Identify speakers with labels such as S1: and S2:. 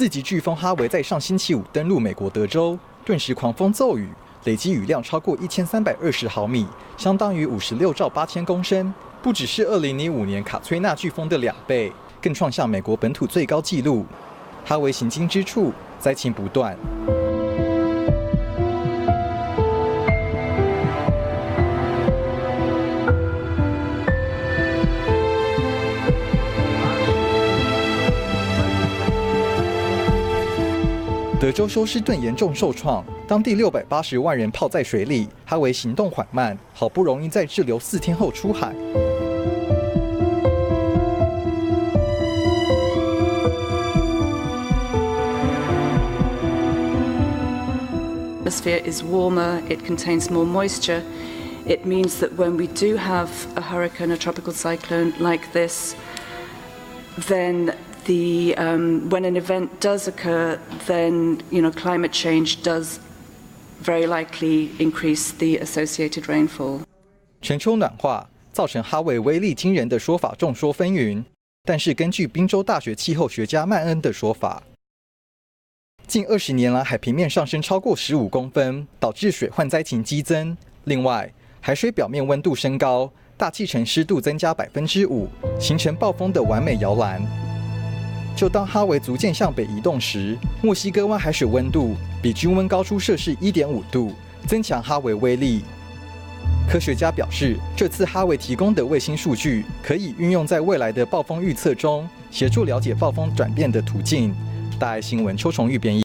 S1: 4级飓风哈维在上星期五登陆美国德州，顿时狂风骤雨，累积雨量超过1320毫米，相当于56兆8000公升，不只是2005年卡崔娜飓风的2倍，更创下美国本土最高纪录。哈维行经之处，灾情不断。德州休斯顿严重受创，当地680万人泡在水里。哈维行动缓慢，好不容易在滞留4天后出海。
S2: Atmosphere is warmer, it contains more moisture. It means that when we do have a hurricane, a tropical cyclone like this, then when an event does occur, then climate change does very likely increase the associated rainfall.
S1: 全球暖化造成哈维威力惊人的说法众说纷纭，但是根据宾州大学气候学家曼恩的说法，近20年来海平面上升超过15公分，导致水患灾情激增。另外，海水表面温度升高，大气层湿度增加5%，形成暴风的完美摇篮。就当哈维逐渐向北移动时，墨西哥湾海水温度比均温高出摄氏1.5度，增强哈维威力。科学家表示，这次哈维提供的卫星数据可以运用在未来的暴风预测中，协助了解暴风转变的途径。大爱新闻邱崇玉编译。